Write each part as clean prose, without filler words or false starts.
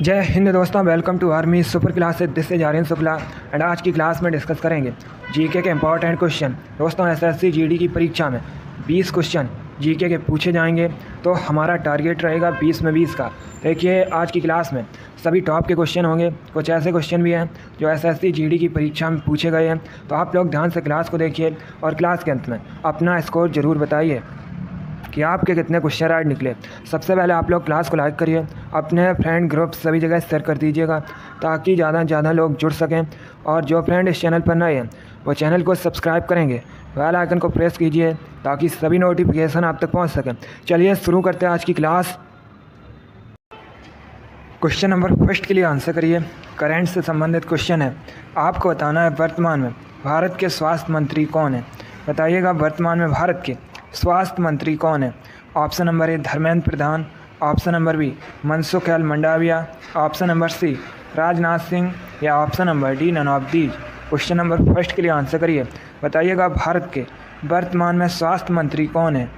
जय हिंद दोस्तों, welcome to army super class. This is Aryan Shukla and आज की क्लास में डिस्कस करेंगे जीके के इंपॉर्टेंट क्वेश्चन। दोस्तों एसएससी जीडी की परीक्षा में 20 क्वेश्चन जीके के पूछे जाएंगे, तो हमारा टारगेट रहेगा 20 में 20 का। देखिए आज की क्लास में सभी टॉप के क्वेश्चन होंगे, कुछ ऐसे क्वेश्चन भी हैं जो एसएससी जीडी की परीक्षा में पूछे गए हैं। तो आप लोग ध्यान से क्लास को देखिए और क्लास के अंत में अपना स्कोर ज़रूर बताइए कि आपके कितने क्वेश्चन राइट निकले। सबसे पहले आप लोग क्लास को लाइक करिए, अपने फ्रेंड ग्रुप सभी जगह शेयर कर दीजिएगा ताकि ज़्यादा से ज़्यादा लोग जुड़ सकें। और जो फ्रेंड इस चैनल पर नए हैं वो चैनल को सब्सक्राइब करेंगे, बेल आइकन को प्रेस कीजिए ताकि सभी नोटिफिकेशन आप तक पहुंच सकें। चलिए शुरू करते हैं आज की क्लास। क्वेश्चन नंबर फर्स्ट के लिए आंसर करिए। करंट से संबंधित क्वेश्चन है, आपको बताना है वर्तमान में भारत के स्वास्थ्य मंत्री कौन है। बताइएगा वर्तमान में भारत के स्वास्थ्य मंत्री कौन है। Option number A Dharmendra Pradhan, option number B Mansukh Mandaviya, option number C Rajnath Singh या option number D none of these. Question number first के लिए आंसर करिए। बताइएगा भारत के वर्तमान में स्वास्थ्य मंत्री कौन है।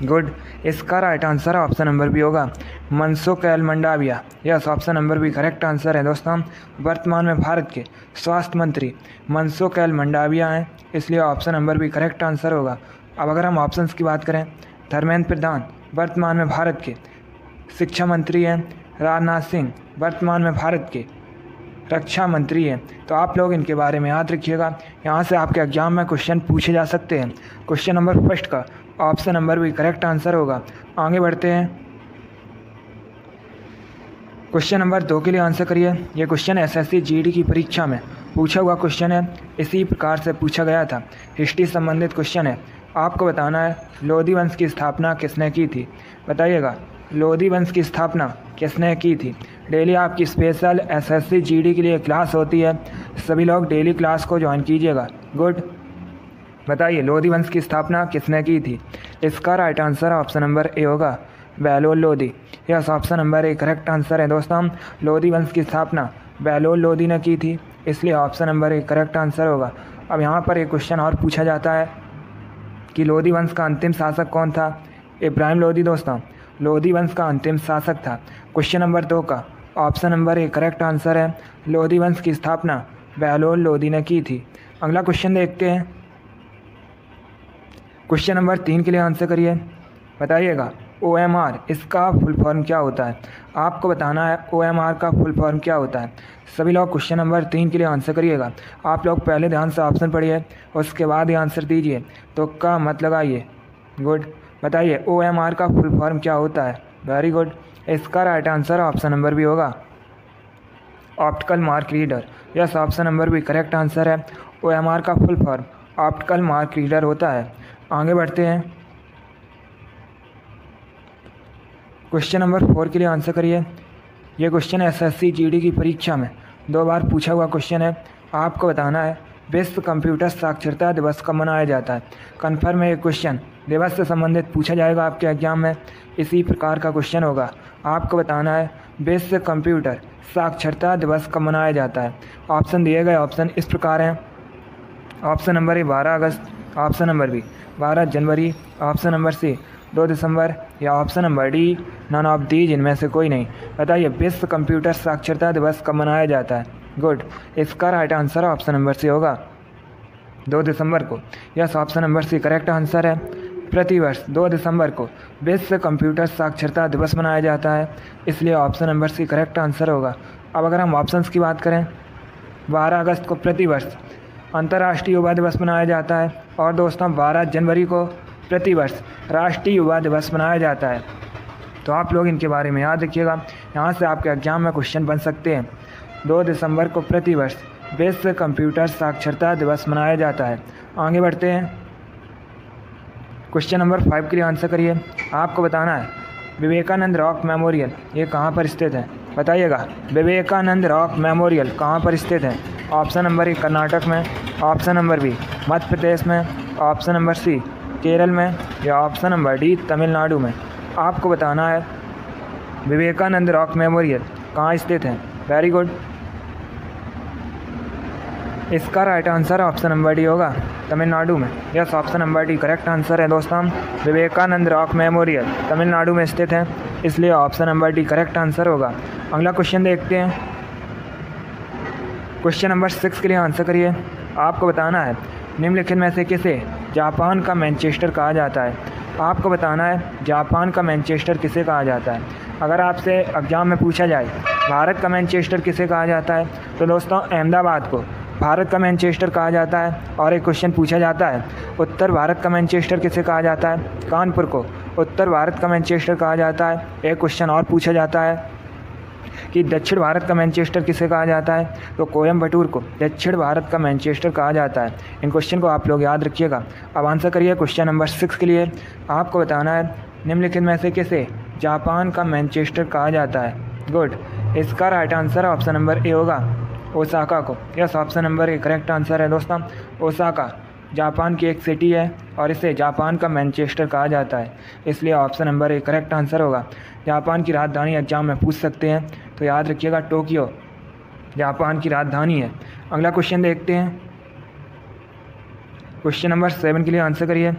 गुड, इसका right answer option number B होगा Mansukh Mandaviya. Yes, option number B correct answer है। दोस्तों वर्तमान में भारत के स्वास्थ्य मंत्री मनसुख मंडाविया हैं, इसलिए option number B correct answer होगा। अब अगर हम ऑप्शंस की बात करें, धर्मेंद्र प्रधान वर्तमान में भारत के शिक्षा मंत्री हैं, राजनाथ सिंह वर्तमान में भारत के रक्षा मंत्री हैं। तो आप लोग इनके बारे में याद रखिएगा, यहाँ से आपके एग्जाम में क्वेश्चन पूछे जा सकते हैं। क्वेश्चन नंबर फर्स्ट का ऑप्शन नंबर भी करेक्ट आंसर होगा। आगे बढ़ते हैं, क्वेश्चन नंबर 2 के लिए आंसर करिए। ये क्वेश्चन एसएससी जीडी की परीक्षा में पूछा हुआ क्वेश्चन है, इसी प्रकार से पूछा गया था। हिस्ट्री संबंधित क्वेश्चन है, आपको बताना है लोधी वंश की स्थापना किसने की थी। बताइएगा लोधी वंश की स्थापना किसने की थी। डेली आपकी स्पेशल एसएससी जीडी के लिए क्लास होती है, सभी लोग डेली क्लास को ज्वाइन कीजिएगा। गुड, बताइए लोधी वंश की स्थापना किसने की थी। इसका right answer option number A होगा Bahlol Lodi. Yes, option number A correct answer है। दोस्तों लोधी वंश की स्थापना बहलोल लोधी ने की थी, इसलिए option number A correct answer होगा। अब यहाँ पर एक क्वेश्चन और पूछा जाता है कि लोधी वंश का अंतिम शासक कौन था। इब्राहिम लोधी दोस्तों लोधी वंश का अंतिम शासक था। क्वेश्चन नंबर 2 का option number A correct answer है, लोधी वंश की स्थापना बहलोल लोधी ने की थी। अगला क्वेश्चन देखते हैं, क्वेश्चन नंबर 3 के लिए आंसर करिए। बताइएगा OMR इसका फुल फॉर्म क्या होता है। आपको बताना है OMR का फुल फॉर्म क्या होता है। सभी लोग क्वेश्चन नंबर 3 के लिए आंसर करिएगा। आप लोग पहले ध्यान से ऑप्शन पढ़िए, उसके बाद ही आंसर दीजिए, तो का मत लगाइए। गुड, बताइए OMR का फुल फॉर्म क्या होता है। वेरी गुड, इसका राइट आंसर ऑप्शन नंबर भी होगा optical mark reader. Yes, option number भी करेक्ट आंसर है। OMR का full form optical mark reader होता है। आगे बढ़ते हैं, क्वेश्चन नंबर 4 के लिए आंसर करिए। ये क्वेश्चन एसएससी जीडी की परीक्षा में 2 बार पूछा हुआ क्वेश्चन है। आपको बताना है विश्व कंप्यूटर साक्षरता दिवस कब मनाया जाता है। कन्फर्म है, ये क्वेश्चन दिवस से संबंधित पूछा जाएगा आपके एग्जाम में, इसी प्रकार का क्वेश्चन होगा। आपको बताना है विश्व कंप्यूटर साक्षरता दिवस कब मनाया जाता है। ऑप्शन दिए गए ऑप्शन इस प्रकार हैं। ऑप्शन नंबर ए 12 अगस्त, ऑप्शन नंबर बी 12 जनवरी, ऑप्शन नंबर सी 2 दिसंबर या option number D none of these, इनमें से कोई नहीं। बताइए विश्व कंप्यूटर साक्षरता दिवस कब मनाया जाता है। गुड, इसका right answer option number C होगा 2 दिसंबर को। Yes, option number C correct answer है। प्रतिवर्ष 2 दिसंबर को विश्व कंप्यूटर साक्षरता दिवस मनाया जाता है, इसलिए option number C correct answer होगा। अब अगर हम ऑप्शंस की बात करें, 12 अगस्त को प्रतिवर्ष अंतर्राष्ट्रीय युवा दिवस मनाया जाता है, और दोस्तों 12 जनवरी को प्रतिवर्ष राष्ट्रीय युवा दिवस मनाया जाता है। तो आप लोग इनके बारे में याद रखिएगा, यहाँ से आपके एग्जाम में क्वेश्चन बन सकते हैं। 2 दिसंबर को प्रतिवर्ष विश्व कंप्यूटर साक्षरता दिवस मनाया जाता है। आगे बढ़ते हैं, क्वेश्चन नंबर 5 के लिए आंसर करिए। आपको बताना है विवेकानंद रॉक मेमोरियल ये कहाँ पर स्थित है। बताइएगा विवेकानंद रॉक मेमोरियल कहाँ पर स्थित है। ऑप्शन नंबर ए कर्नाटक में, option number B Madhya Pradesh में, ऑप्शन नंबर सी केरल में या ऑप्शन नंबर डी तमिलनाडु में। आपको बताना है विवेकानंद रॉक मेमोरियल कहाँ स्थित है। वेरी गुड, इसका right answer option number D होगा, तमिलनाडु में। Yes, option number D correct answer है दोस्तों। विवेकानंद रॉक मेमोरियल तमिलनाडु में स्थित है, इसलिए option number D correct answer होगा। अगला क्वेश्चन देखते हैं। क्वेश्चन नंबर 6 के लिए आंसर करिए। आपको बताना है निम्नलिखित में से किसे जापान का मैनचेस्टर कहा जाता है। आपको बताना है जापान का मैनचेस्टर किसे कहा जाता है। अगर आपसे एग्जाम में पूछा जाए भारत का मैनचेस्टर किसे कहा जाता है, तो दोस्तों अहमदाबाद को भारत का मैनचेस्टर कहा जाता है। और एक क्वेश्चन पूछा जाता है उत्तर भारत का मैनचेस्टर किसे कहा जाता है। कानपुर को उत्तर भारत का मैनचेस्टर कहा जाता है। एक क्वेश्चन और पूछा जाता है कि दक्षिण भारत का मैनचेस्टर किसे कहा जाता है, तो कोयम्बटूर को दक्षिण भारत का मैनचेस्टर कहा जाता है। इन क्वेश्चन को आप लोग याद रखिएगा। अब आंसर करिए क्वेश्चन नंबर 6 के लिए। आपको बताना है निम्नलिखित में से किसे जापान का मैनचेस्टर कहा जाता है। गुड, इसका right answer option number A होगा, ओसाका को। Yes, option number A correct answer है दोस्तों। ओसाका जापान की एक सिटी है और इसे जापान का मैनचेस्टर कहा जाता है, इसलिए option number A correct answer होगा। जापान की राजधानी एग्जाम में पूछ सकते हैं, तो याद रखिएगा टोक्यो जापान की राजधानी है। अगला क्वेश्चन देखते हैं। क्वेश्चन नंबर 7 के लिए आंसर करिए।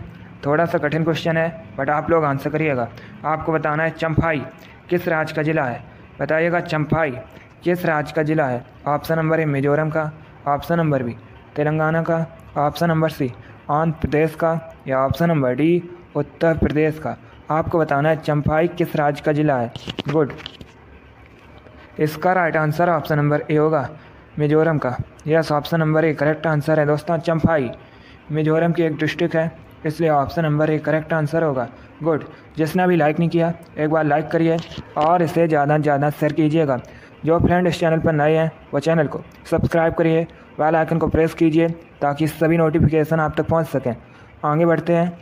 थोड़ा सा कठिन क्वेश्चन है, बट आप लोग आंसर करिएगा। आपको बताना है चंफाई किस राज्य का ज़िला है। बताइएगा चंफाई किस राज्य का ज़िला है। ऑप्शन नंबर ए मिजोरम का, ऑप्शन नंबर बी तेलंगाना का, ऑप्शन नंबर सी आंध्र प्रदेश का, या option number D Uttar Pradesh का। आपको बताना है चंफाई किस राज्य का ज़िला है। गुड, इसका right answer option number A होगा, मिजोरम का। Yes, option number A correct answer है दोस्तों। चंफाई मिजोरम की एक डिस्ट्रिक्ट है, इसलिए option number A correct answer होगा। गुड, जिसने अभी लाइक नहीं किया एक बार लाइक करिए और इसे ज़्यादा से ज़्यादा शेयर कीजिएगा। जो फ्रेंड इस चैनल पर नए हैं वो चैनल को सब्सक्राइब करिए, बेल आइकन को प्रेस कीजिए ताकि सभी नोटिफिकेशन आप तक पहुंच सकें। आगे बढ़ते हैं।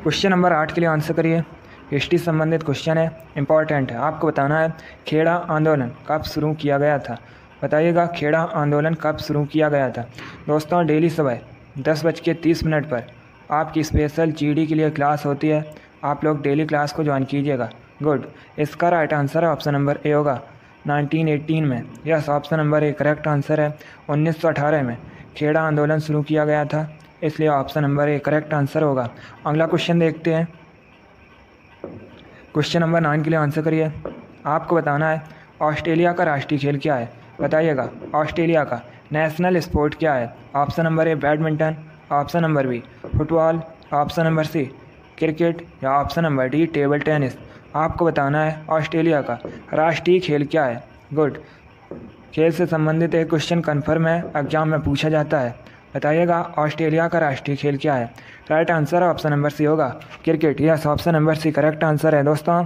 क्वेश्चन नंबर 8 के लिए आंसर करिए। हिस्ट्री संबंधित क्वेश्चन है, इंपॉर्टेंट है। आपको बताना है खेड़ा आंदोलन कब शुरू किया गया था। बताइएगा खेड़ा आंदोलन कब शुरू किया गया था। दोस्तों डेली सुबह 10:30 पर आपकी स्पेशल जीडी के लिए क्लास होती है, आप लोग डेली क्लास को ज्वाइन कीजिएगा। गुड, इसका राइट आंसर है ऑप्शन नंबर ए होगा, 1918 में। Yes, option number A correct answer है। 1918 में खेड़ा आंदोलन शुरू किया गया था, इसलिए option number A correct answer होगा। अगला क्वेश्चन देखते हैं। क्वेश्चन नंबर 9 के लिए आंसर करिए। आपको बताना है ऑस्ट्रेलिया का राष्ट्रीय खेल क्या है। बताइएगा ऑस्ट्रेलिया का नेशनल स्पोर्ट क्या है। Option number A badminton, option number B football, option number C cricket, या option number D table tennis. आपको बताना है ऑस्ट्रेलिया का राष्ट्रीय खेल क्या है। गुड, खेल से संबंधित एक क्वेश्चन कन्फर्म है, एग्जाम में पूछा जाता है। बताइएगा ऑस्ट्रेलिया का राष्ट्रीय खेल क्या है। Right answer option number C होगा, cricket. Yes, option number C correct answer है दोस्तों।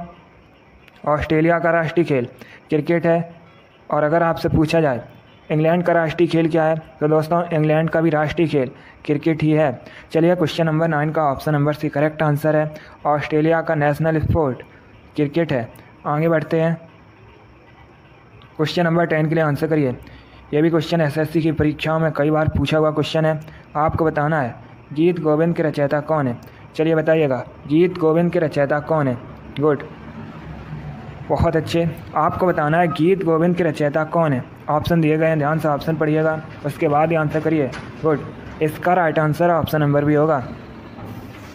ऑस्ट्रेलिया का राष्ट्रीय खेल क्रिकेट है। और अगर आपसे पूछा जाए इंग्लैंड का राष्ट्रीय खेल क्या है, तो दोस्तों इंग्लैंड का भी राष्ट्रीय खेल क्रिकेट ही है। चलिए क्वेश्चन नंबर 9 का option number C correct answer है, ऑस्ट्रेलिया का नेशनल स्पोर्ट क्रिकेट है। आगे बढ़ते हैं। क्वेश्चन नंबर 10 के लिए आंसर करिए। यह भी क्वेश्चन एसएससी की परीक्षाओं में कई बार पूछा हुआ क्वेश्चन है। आपको बताना है गीत गोविंद के रचयिता कौन है। चलिए बताइएगा गीत गोविंद के रचयिता कौन है। गुड, बहुत अच्छे। आपको बताना है गीत गोविंद के रचयिता कौन है। ऑप्शन दिए गए हैं, ध्यान से ऑप्शन पढ़िएगा, उसके बाद ही आंसर करिए। गुड, इसका right answer option number B होगा,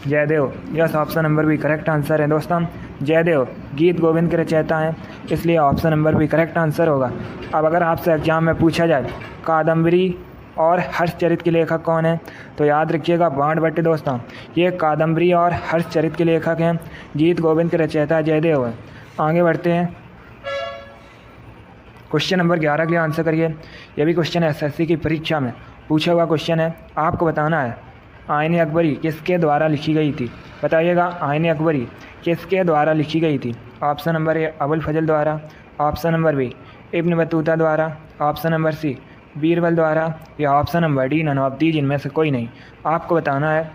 Jaidev. Yes, option number B correct answer है दोस्तों। जयदेव गीत गोविंद के रचयिता हैं, इसलिए option number B correct answer होगा। अब अगर आपसे एग्जाम में पूछा जाए कादम्बरी और हर्षचरित के लेखक कौन है, तो याद रखिएगा बाण भट्ट दोस्तों। ये कादम्बरी और हर्षचरित के लेखक हैं, गीत गोविंद के रचयिता जयदेव हैं। आगे बढ़ते हैं। क्वेश्चन नंबर 11 के लिए आंसर करिए। यह भी क्वेश्चन एसएससी की परीक्षा में पूछा हुआ क्वेश्चन है। आपको बताना है आईन अकबरी किसके द्वारा लिखी गई थी। बताइएगा आईन अकबरी किसके द्वारा लिखी गई थी। Option number A Abul Fazal द्वारा, option number B Ibn Battuta द्वारा, ऑप्शन नंबर सी बीरबल द्वारा, या option number D none of these, इनमें से कोई नहीं। आपको बताना है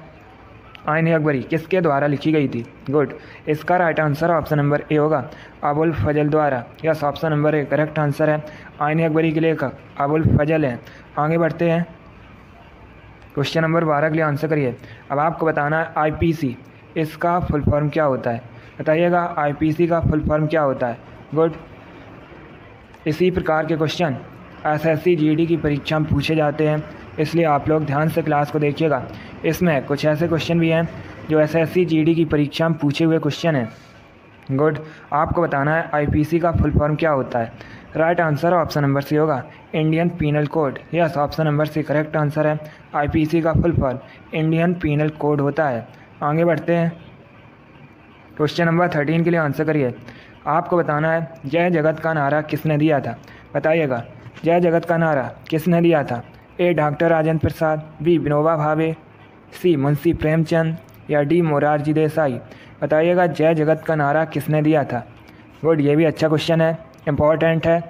आईन अकबरी किसके द्वारा लिखी गई थी। गुड, इसका right answer option number A होगा, अबुल फजल द्वारा। Yes, option number A correct answer है। आईन अकबरी के लेखक अबुल फजल हैं। आगे बढ़ते हैं। क्वेश्चन नंबर 12 के लिए आंसर करिए। अब आपको बताना है आईपीसी इसका फुल फॉर्म क्या होता है। बताइएगा आईपीसी का फुल फॉर्म क्या होता है। गुड, इसी प्रकार के क्वेश्चन एसएससी जीडी की परीक्षा में पूछे जाते हैं, इसलिए आप लोग ध्यान से क्लास को देखिएगा। इसमें कुछ ऐसे क्वेश्चन भी हैं जो एसएससी जीडी की परीक्षा में पूछे हुए क्वेश्चन हैं। गुड। आपको बताना है आईपीसी का फुल फॉर्म क्या होता है। Right answer option number C होगा, Indian penal code. Yes, option number C correct answer है। आईपीसी का full form Indian penal code होता है। आगे बढ़ते हैं, क्वेश्चन नंबर 13 के लिए आंसर करिए। आपको बताना है जय जगत का नारा किसने दिया था, बताइएगा। जय जगत का नारा किसने दिया था। ए डॉक्टर राजेंद्र प्रसाद, बी विनोबा भावे, सी मुंशी प्रेमचंद या डी मोरारजी देसाई। बताइएगा जय जगत का नारा किसने दिया था। गुड, ये भी अच्छा क्वेश्चन है, इम्पॉर्टेंट है।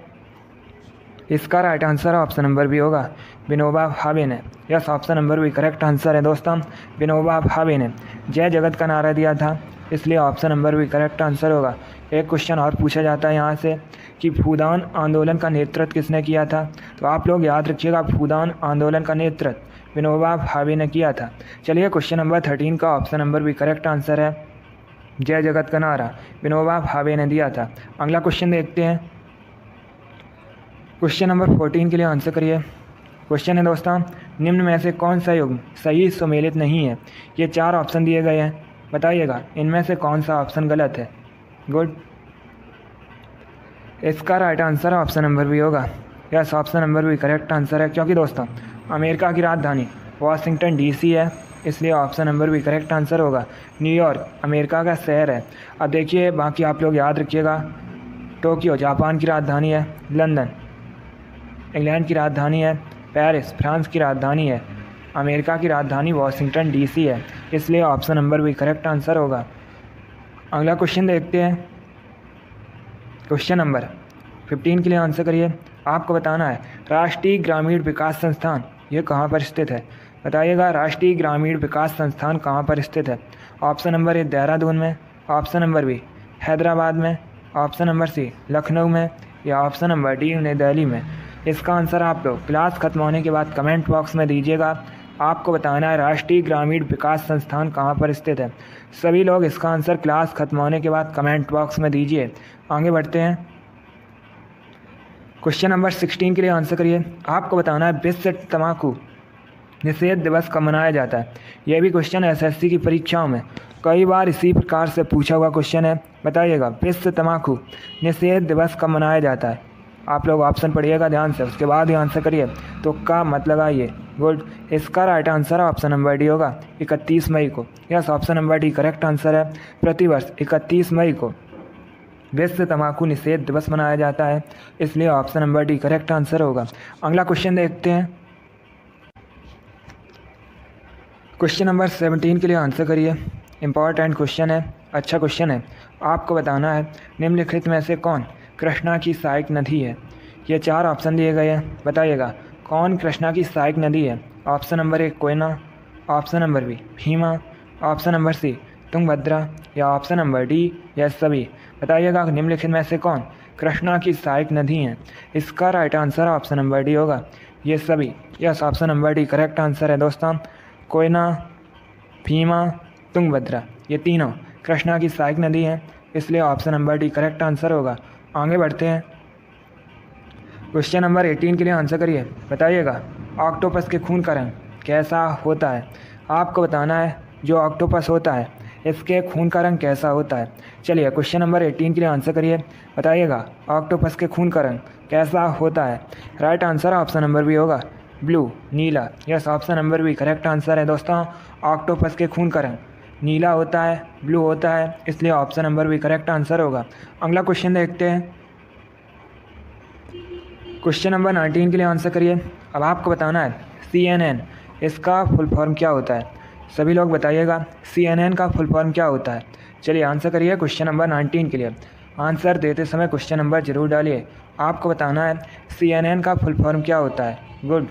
इसका right answer option number B होगा, विनोबा भावे ने। Yes, option number B correct answer है दोस्तों, विनोबा भावे ने जय जगत का नारा दिया था, इसलिए option number B correct answer होगा। एक क्वेश्चन और पूछा जाता है यहाँ से कि भूदान आंदोलन का नेतृत्व किसने किया था। तो आप लोग याद रखिएगा, भूदान आंदोलन का नेतृत्व विनोबा भावे ने किया था। चलिए, क्वेश्चन नंबर 13 का option number B correct answer है, जय जगत का नारा विनोबा भावे ने दिया था। अगला क्वेश्चन देखते हैं, क्वेश्चन नंबर 14 के लिए आंसर करिए। क्वेश्चन है दोस्तों, निम्न में से कौन सा युग्म सही सुमेलित नहीं है। ये 4 ऑप्शन दिए गए हैं, बताइएगा इनमें से कौन सा ऑप्शन गलत है। गुड, इसका right answer option number B होगा। Yes, option number B correct answer है, क्योंकि दोस्तों अमेरिका की राजधानी वाशिंगटन डीसी है, इसलिए option number B correct answer होगा। न्यूयॉर्क अमेरिका का शहर है। अब देखिए, बाकी आप लोग याद रखिएगा, टोक्यो जापान की राजधानी है, लंदन इंग्लैंड की राजधानी है, पेरिस फ्रांस की राजधानी है, अमेरिका की राजधानी वाशिंगटन डीसी है, इसलिए option number B correct answer होगा। अगला क्वेश्चन देखते हैं, क्वेश्चन नंबर 15 के लिए आंसर करिए। आपको बताना है राष्ट्रीय ग्रामीण विकास संस्थान ये कहाँ पर स्थित है। बताइएगा राष्ट्रीय ग्रामीण विकास संस्थान कहाँ पर स्थित है। ऑप्शन नंबर ए देहरादून में, ऑप्शन नंबर बी हैदराबाद में, ऑप्शन नंबर सी लखनऊ में या ऑप्शन नंबर डी नई दिल्ली में। इसका आंसर आप लोग क्लास खत्म होने के बाद कमेंट बॉक्स में दीजिएगा। आपको बताना है राष्ट्रीय ग्रामीण विकास संस्थान कहाँ पर स्थित है। सभी लोग इसका आंसर क्लास खत्म होने के बाद कमेंट बॉक्स में दीजिए। आगे बढ़ते हैं, क्वेश्चन नंबर 16 के लिए आंसर करिए। आपको बताना है विश्व तंबाकू निषेध दिवस कब मनाया जाता है। यह भी क्वेश्चन एसएससी की परीक्षाओं में कई बार इसी प्रकार से पूछा हुआ क्वेश्चन है। बताइएगा विश्व तंबाकू निषेध दिवस कब मनाया जाता है। आप लोग ऑप्शन पढ़िएगा ध्यान से, उसके बाद ही आंसर करिए। तो का मतलब आइए। गुड, इसका right answer option number D होगा, 31 मई को। Yes, option number D correct answer है। प्रतिवर्ष 31 मई को विश्व तंबाकू निषेध दिवस मनाया जाता है, इसलिए option number D correct answer होगा। अगला क्वेश्चन देखते हैं, क्वेश्चन नंबर 17 के लिए आंसर करिए। इंपॉर्टेंट क्वेश्चन है, अच्छा क्वेश्चन है। आपको बताना है निम्नलिखित में से कौन कृष्णा की सहायक नदी है। ये 4 ऑप्शन दिए गए हैं, बताइएगा कौन कृष्णा की सहायक नदी है। Option number A Koyna, option number B Bhima, option number C Tungabhadra या ऑप्शन नंबर डी या सभी। बताइएगा निम्नलिखित में से कौन कृष्णा की सहायक नदी है। इसका right answer option number D होगा, ये सभी। Yes, option number D correct answer है दोस्तों। कोयना, भीमा, तुंगभद्रा ये तीनों कृष्णा की सहायक नदी हैं, इसलिए option number D correct answer होगा। आगे बढ़ते हैं, क्वेश्चन नंबर 18 के लिए आंसर करिए। बताइएगा ऑक्टोपस के खून का रंग कैसा होता है। आपको बताना है जो ऑक्टोपस होता है इसके खून का रंग कैसा होता है। चलिए, क्वेश्चन नंबर 18 के लिए आंसर करिए। बताइएगा ऑक्टोपस के खून का रंग कैसा होता है। Right answer option number B होगा, ब्लू नीला। Yes, option number B correct answer है दोस्तों। ऑक्टोपस के खून का रंग नीला होता है, ब्लू होता है, इसलिए option number B correct answer होगा। अगला क्वेश्चन देखते हैं, क्वेश्चन नंबर 19 के लिए आंसर करिए। अब आपको बताना है CNN इसका फुल फॉर्म क्या होता है। सभी लोग बताइएगा CNN का फुल फॉर्म क्या होता है। चलिए आंसर करिए क्वेश्चन नंबर 19 के लिए। आंसर देते समय क्वेश्चन नंबर जरूर डालिए। आपको बताना है CNN का फुल फॉर्म क्या होता है। गुड,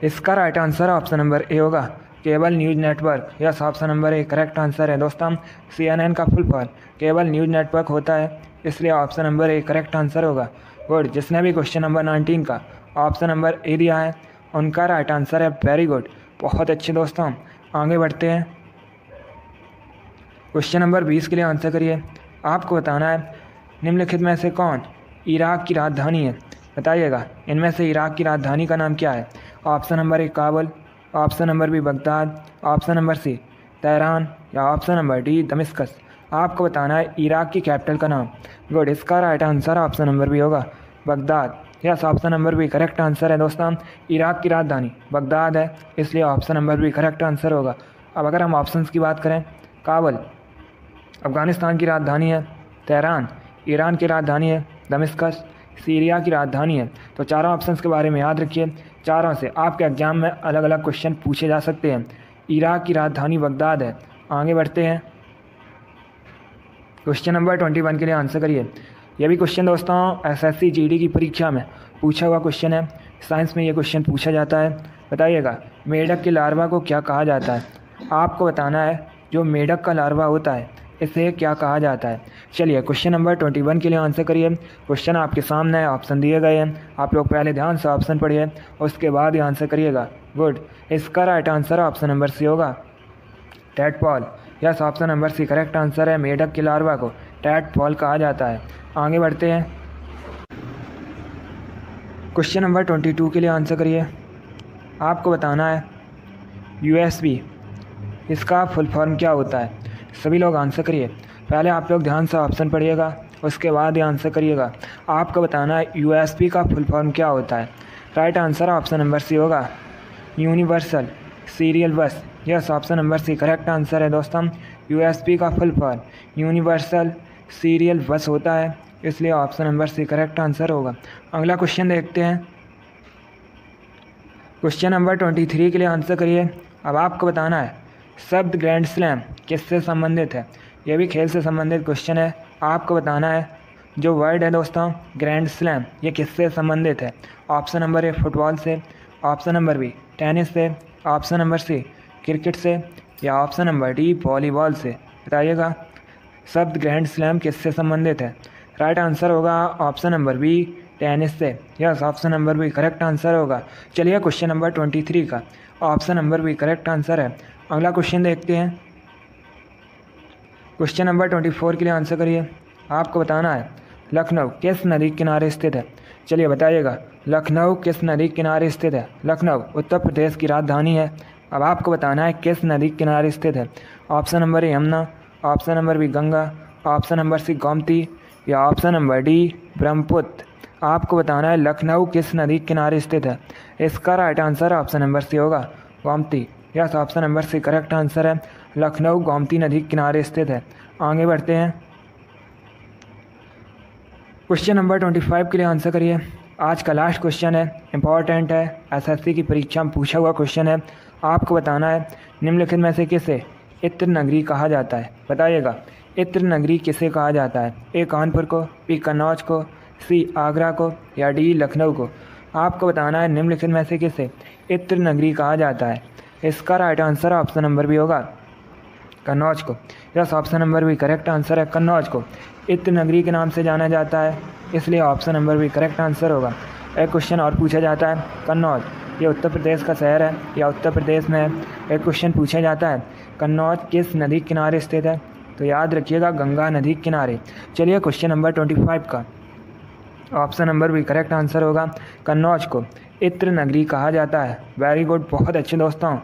इसका right answer option number A होगा, cable news network. Yes, option number A correct answer है दोस्तों। CNN का full form cable news network होता है, इसलिए option number A correct answer होगा। गुड, जिसने भी क्वेश्चन नंबर 19 का ऑप्शन नंबर ए दिया है उनका राइट आंसर है। वेरी गुड, बहुत अच्छे दोस्तों। आगे बढ़ते हैं, क्वेश्चन नंबर 20 के लिए आंसर करिए। आपको बताना है निम्नलिखित में से कौन इराक की राजधानी है। बताइएगा इनमें से इराक की राजधानी का नाम क्या है? Option number A Kabul, option number B Baghdad, option number C Tehran या ऑप्शन नंबर डी दमिश्कस। आपको बताना है इराक की कैपिटल का नाम। गुड, इसका right answer option number B होगा Baghdad. Yes, option number B correct answer है दोस्तों। इराक की राजधानी बगदाद है, इसलिए option number B correct answer होगा। अब अगर हम ऑप्शंस की बात करें, काबुल अफ़गानिस्तान की राजधानी है, तेहरान ईरान की राजधानी है, दमिश्कस सीरिया की राजधानी है। तो चारों ऑप्शंस के बारे में याद रखिए, चारों से आपके एग्जाम में अलग अलग क्वेश्चन पूछे जा सकते हैं। इराक की राजधानी बगदाद है। आगे बढ़ते हैं, क्वेश्चन नंबर 21 के लिए आंसर करिए। यह भी क्वेश्चन दोस्तों एसएससी जीडी की परीक्षा में पूछा हुआ क्वेश्चन है। साइंस में ये क्वेश्चन पूछा जाता है। बताइएगा मेढक के लार्वा को क्या कहा जाता है? आपको बताना है जो मेढक का लार्वा होता है इसे क्या कहा जाता है। चलिए क्वेश्चन नंबर 21 के लिए आंसर करिए। क्वेश्चन आपके सामने है, ऑप्शन दिए गए हैं, आप लोग पहले ध्यान से ऑप्शन पढ़िए उसके बाद ही आंसर करिएगा। गुड, इसका right answer option number C होगा tadpole. Yes, option number C correct answer है। मेढक के लार्वा को टैडपॉल कहा जाता है। आगे बढ़ते हैं, क्वेश्चन नंबर 22 के लिए आंसर करिए। आपको बताना है यूएसबी इसका फुल फॉर्म क्या होता है? सभी लोग आंसर करिए। पहले आप लोग ध्यान से ऑप्शन पढ़िएगा उसके बाद ही आंसर करिएगा। आपको बताना है यूएसबी का फुल फॉर्म क्या होता है। Right answer option number C होगा universal serial bus. Yes, option number C correct answer है दोस्तों। यूएसबी का फुल फॉर्म यूनिवर्सल सीरियल बस होता है, इसलिए option number C correct answer होगा। अगला क्वेश्चन देखते हैं, क्वेश्चन नंबर 23 के लिए आंसर करिए। अब आपको बताना है शब्द ग्रैंड स्लैम किससे संबंधित है? यह भी खेल से संबंधित क्वेश्चन है। आपको बताना है जो वर्ड है दोस्तों ग्रैंड स्लैम ये किससे संबंधित है। ऑप्शन नंबर ए फुटबॉल से, ऑप्शन नंबर बी टेनिस से, ऑप्शन नंबर सी क्रिकेट से या ऑप्शन नंबर डी वॉलीबॉल से। बताइएगा शब्द ग्रैंड स्लैम किससे संबंधित है। राइट आंसर होगा ऑप्शन नंबर बी टेनिस से। Yes, option number B correct answer होगा। चलिए क्वेश्चन नंबर 23 का option number B correct answer है। अगला क्वेश्चन देखते हैं, क्वेश्चन नंबर 24 के लिए आंसर करिए। आपको बताना है लखनऊ किस नदी के किनारे स्थित है। चलिए बताइएगा लखनऊ किस नदी के किनारे स्थित है। लखनऊ उत्तर प्रदेश की राजधानी है। अब आपको बताना है किस नदी के किनारे स्थित है। Option number A Yamuna, option number B Ganga, option number C Gomti या ऑप्शन नंबर डी ब्रह्मपुत्र। आपको बताना है लखनऊ किस नदी के किनारे स्थित है। इसका right answer option number C होगा Gomti. Yes, option number C correct answer है। लखनऊ गोमती नदी के किनारे स्थित है। आगे बढ़ते हैं, क्वेश्चन नंबर 25 के लिए आंसर करिए। आज का लास्ट क्वेश्चन है, इंपॉर्टेंट है, एसएससी की परीक्षा में पूछा हुआ क्वेश्चन है। आपको बताना है निम्नलिखित में से किसे इत्र नगरी कहा जाता है। बताइएगा इत्र नगरी किसे कहा जाता है। ए कानपुर को, बी कन्नौज को, सी आगरा को या डी लखनऊ को। आपको बताना है निम्नलिखित में से किसे इत्र नगरी कहा जाता है। इसका right answer option number B होगा कन्नौज को। Yes, option number B correct answer है। कन्नौज को इत्र नगरी के नाम से जाना जाता है, इसलिए option number B correct answer होगा। एक क्वेश्चन और पूछा जाता है कन्नौज ये उत्तर प्रदेश का शहर है या उत्तर प्रदेश में है। एक क्वेश्चन पूछा जाता है कन्नौज किस नदी के किनारे स्थित है, तो याद रखिएगा गंगा नदी के किनारे। चलिए क्वेश्चन नंबर 25 का option number B correct answer होगा कन्नौज को इत्र नगरी कहा जाता है। वेरी गुड, बहुत अच्छे दोस्तों।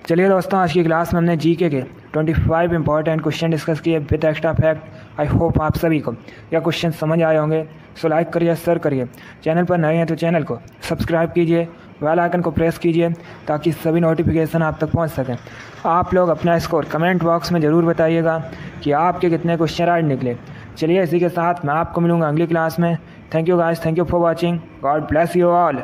चलिए दोस्तों आज की क्लास में हमने जीके के 25 इंपॉर्टेंट क्वेश्चन डिस्कस किए with extra fact. I hope आप सभी को यह क्वेश्चन समझ आए होंगे। सो लाइक करिए, शेयर करिए। चैनल पर नए हैं तो चैनल को सब्सक्राइब कीजिए, बेल आइकन को प्रेस कीजिए ताकि सभी नोटिफिकेशन आप तक पहुंच सकें। आप लोग अपना स्कोर कमेंट बॉक्स में ज़रूर बताइएगा कि आपके कितने क्वेश्चन राइट निकले। चलिए इसी के साथ मैं आपको मिलूँगा अगली क्लास में। Thank you guys, thank you for watching. God bless you all.